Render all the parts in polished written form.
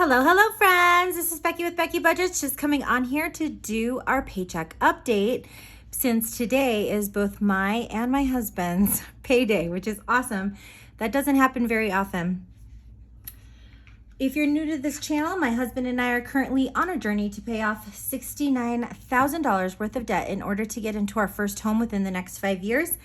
Hello, friends. This is Becky with Becky Budgets, just coming on here to do our paycheck update since today is both my and my husband's payday, which is awesome. That doesn't happen very often. If you're new to this channel, my husband and I are currently on a journey to pay off $69,000 worth of debt in order to get into our first home within the next 5 years.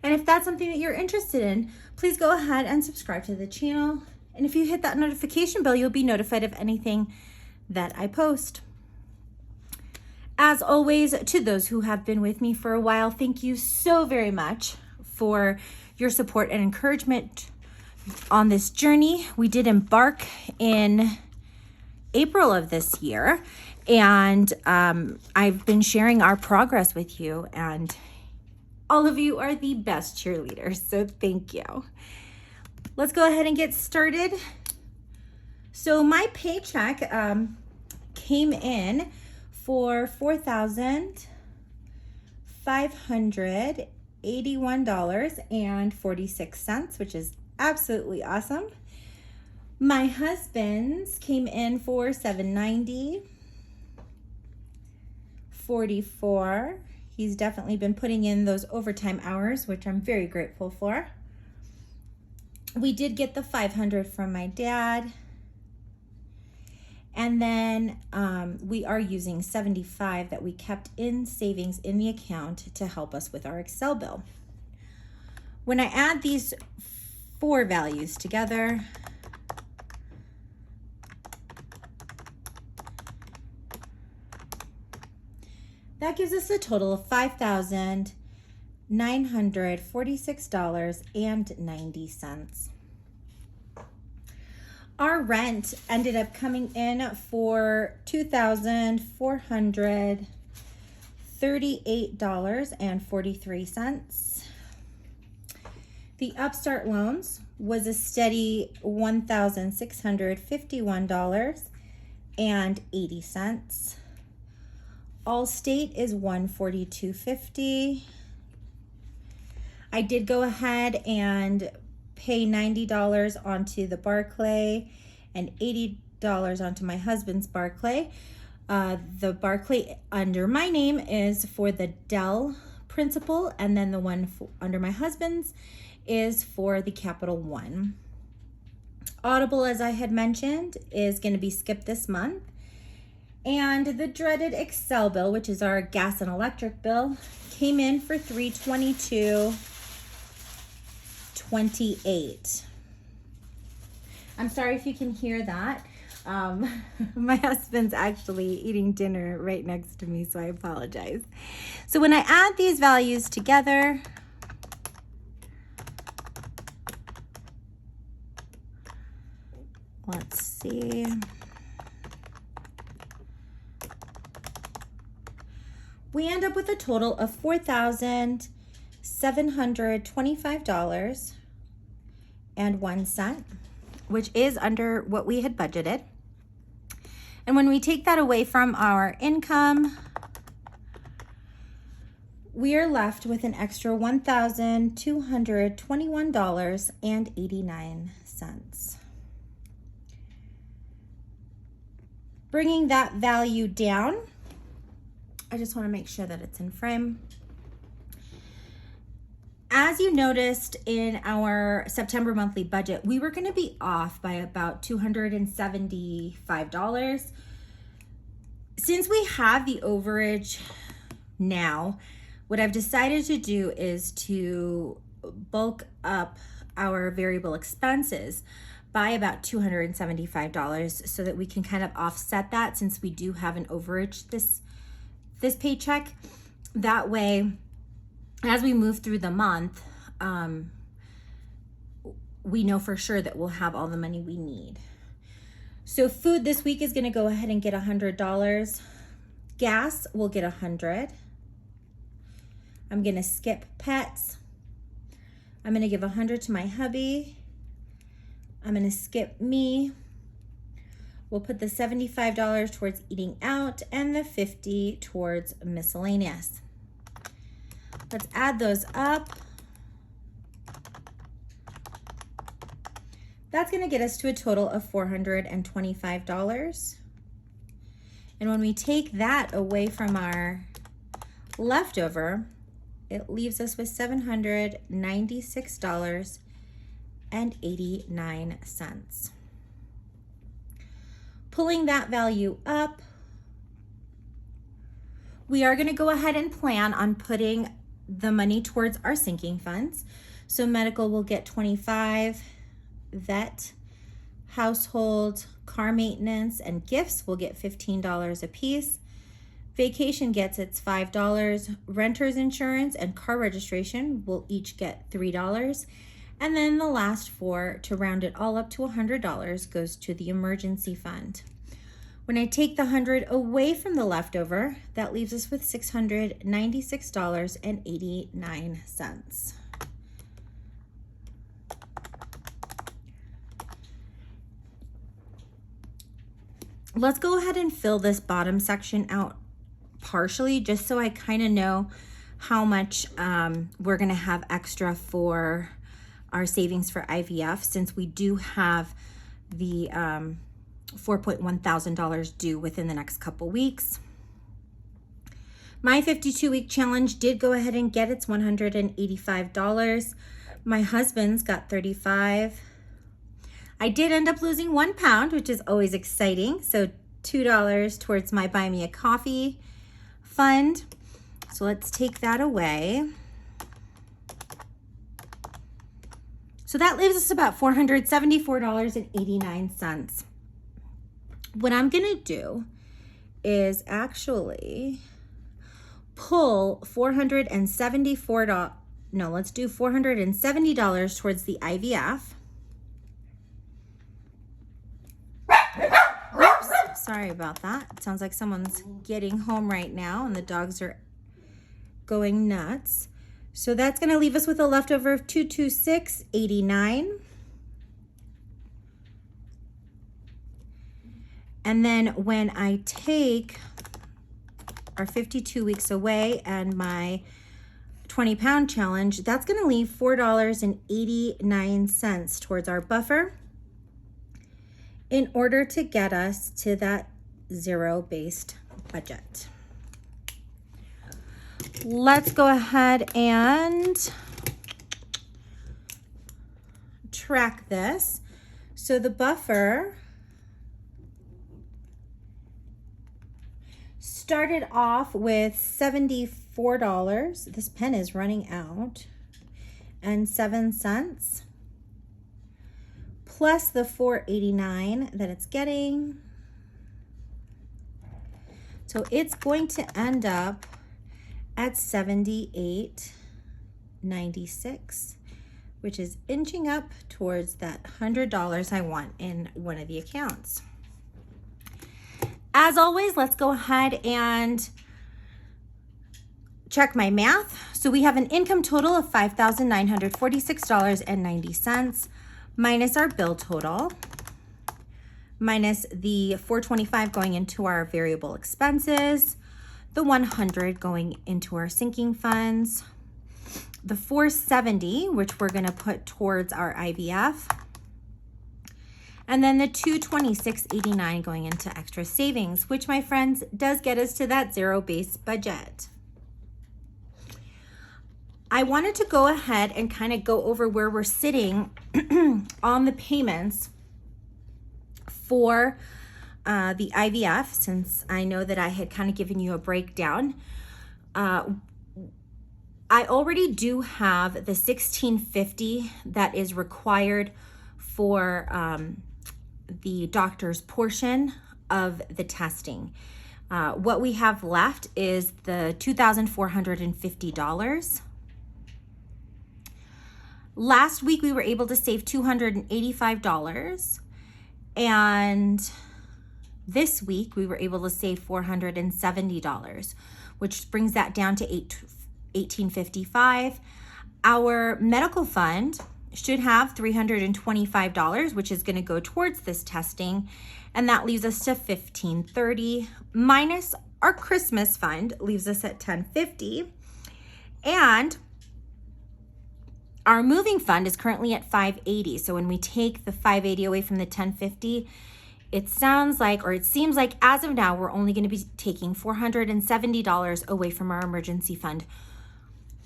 And if that's something that you're interested in, please go ahead and subscribe to the channel. And if you hit that notification bell, you'll be notified of anything that I post. As always, to those who have been with me for a while, thank you so very much for your support and encouragement on this journey. We did embark in April of this year, and I've been sharing our progress with you, and all of you are the best cheerleaders, so thank you. Let's go ahead and get started. So my paycheck came in for $4,581.46, which is absolutely awesome. My husband's came in for $790.44. He's definitely been putting in those overtime hours, which I'm very grateful for. We did get the $500 from my dad. And then we are using $75 that we kept in savings in the account to help us with our Excel bill. When I add these four values together, that gives us a total of $5,946.90. Our rent ended up coming in for $2,438.43. The Upstart loans was a steady $1,651.80. Allstate is $142.50. I did go ahead and pay $90 onto the Barclay and $80 onto my husband's Barclay. The Barclay under my name is for the Dell principal, and then the one under my husband's is for the Capital One. Audible, as I had mentioned, is going to be skipped this month. And the dreaded Excel bill, which is our gas and electric bill, came in for $322.28. I'm sorry if you can hear that. My husband's actually eating dinner right next to me, so I apologize. So when I add these values together, let's see. We end up with a total of $4,725.01, which is under what we had budgeted. And when we take that away from our income, we are left with an extra $1,221.89. Bringing that value down, I just want to make sure that it's in frame. As you noticed in our September monthly budget, we were going to be off by about $275. Since we have the overage now, what I've decided to do is to bulk up our variable expenses by about $275 so that we can kind of offset that, since we do have an overage this paycheck. That way, as we move through the month, we know for sure that we'll have all the money we need. So food this week is going to go ahead and get $100. Gas will get $100. I'm going to skip pets. I'm going to give $100 to my hubby. I'm going to skip me. We'll put the $75 towards eating out and the $50 towards miscellaneous. Let's add those up. That's going to get us to a total of $425. And when we take that away from our leftover, it leaves us with $796.89. Pulling that value up, we are going to go ahead and plan on putting the money towards our sinking funds. So medical will get $25, vet, household, car maintenance, and gifts will get $15 a piece. Vacation gets its $5. Renter's insurance and car registration will each get $3. And then the last four, to round it all up to $100, goes to the emergency fund. When I take the $100 away from the leftover, that leaves us with $696.89. Let's go ahead and fill this bottom section out partially, just so I kind of know how much we're going to have extra for our savings for IVF, since we do have the $4,100 due within the next couple weeks. My 52-week challenge did go ahead and get its $185. My husband's got $35. I did end up losing 1 pound, which is always exciting. So $2 towards my Buy Me a Coffee fund. So let's take that away. So that leaves us about $474.89. What I'm gonna do is actually pull $470 towards the IVF. Oops, sorry about that. It sounds like someone's getting home right now and the dogs are going nuts. So that's gonna leave us with a leftover of $226.89. And then when I take our 52 weeks away and my 20-pound challenge, that's going to leave $4.89 towards our buffer in order to get us to that zero-based budget. Let's go ahead and track this. So the buffer started off with $74. This pen is running out. And 7 cents. Plus the $4.89 that it's getting. So it's going to end up at $78.96, which is inching up towards that $100 I want in one of the accounts. As always, let's go ahead and check my math. So we have an income total of $5,946.90 minus our bill total, minus the $425 going into our variable expenses, the $100 going into our sinking funds, the $470, which we're going to put towards our IVF, and then the $226.89 going into extra savings, which, my friends, does get us to that zero-based budget. I wanted to go ahead and kind of go over where we're sitting on the payments for the IVF, since I know that I had kind of given you a breakdown. I already do have the $1,650 that is required for the doctor's portion of the testing. What we have left is the $2,450. Last week we were able to save $285, and this week we were able to save $470, which brings that down to $1,855. Our medical fund should have $325, which is going to go towards this testing, and that leaves us to $1,530, minus our Christmas fund leaves us at $1,050, and our moving fund is currently at $580. So when we take the $580 away from the $1,050, it sounds like, or it seems like as of now, we're only going to be taking $470 away from our emergency fund,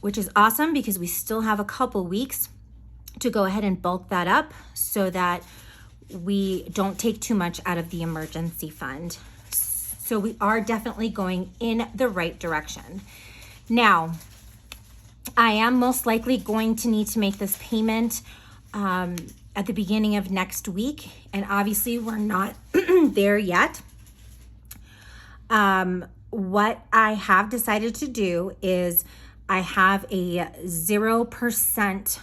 which is awesome because we still have a couple weeks to go ahead and bulk that up so that we don't take too much out of the emergency fund. So we are definitely going in the right direction. Now, I am most likely going to need to make this payment at the beginning of next week. And obviously we're not there yet. What I have decided to do is I have a 0%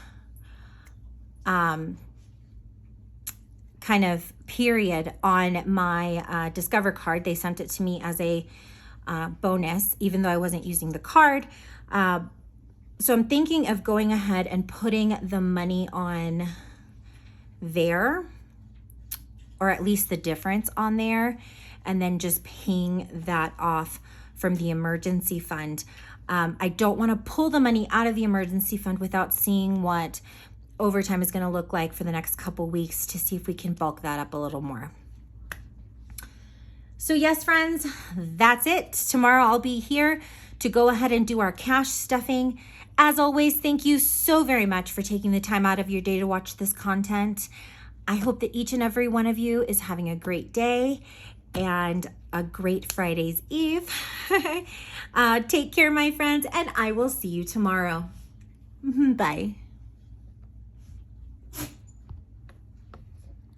kind of period on my Discover card. They sent it to me as a bonus, even though I wasn't using the card. So I'm thinking of going ahead and putting the money on there, or at least the difference on there, and then just paying that off from the emergency fund. I don't want to pull the money out of the emergency fund without seeing what overtime is going to look like for the next couple weeks to see if we can bulk that up a little more. So yes, friends, that's it. Tomorrow I'll be here to go ahead and do our cash stuffing. As always, thank you so very much for taking the time out of your day to watch this content. I hope that each and every one of you is having a great day and a great Friday's Eve. Take care, my friends, and I will see you tomorrow. Bye.